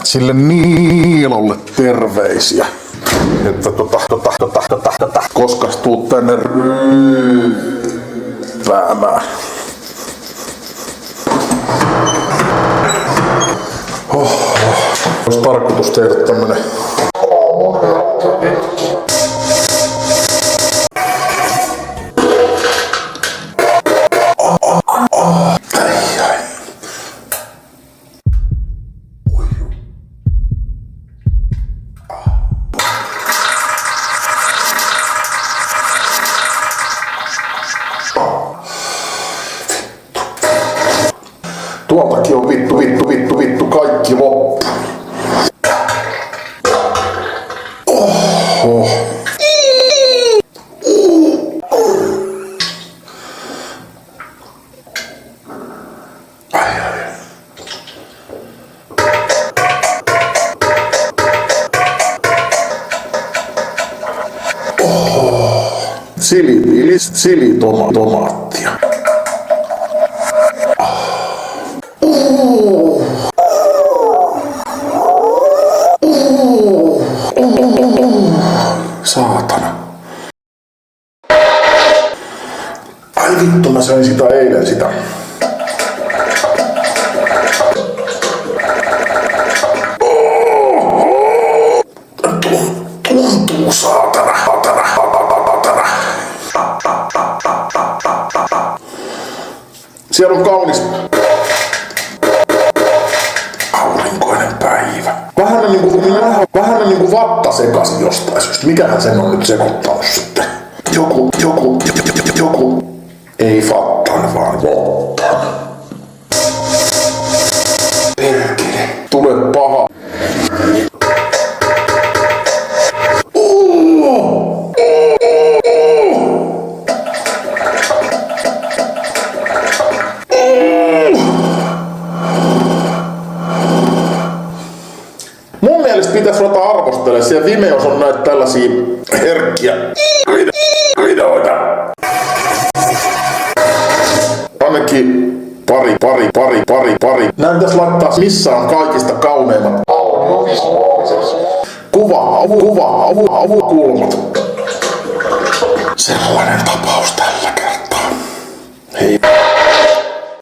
sille Niilolle terveisiä. Että koskas tuu tänne ryyppäämään. Olisi tarkoitus tehdä tämmönen tuoltakin on vittu kaikki loppu. Oho. Silitomaattia. Saatana. Ai vittu, mä söin sitä eilen sitä. Tuntuu saatana. Siellä on kaunis aurinkoinen päivä. Vähän niinku vatta sekaisin jostain syystä. Mikähän sen on nyt sekoittanut sitten? Joku ei vattan vaan vottan. Perkele, tule paha. Mun mielestä pitäisi ruveta arvostelemaan. Siellä Vimeos on näitä tällaisia herkkiä videoita. Ainakin pari. Näin pitäisi laittaa missä on kaikista kauneimmat kuvakulmat. Sellainen tapaus tällä kertaa. Hei.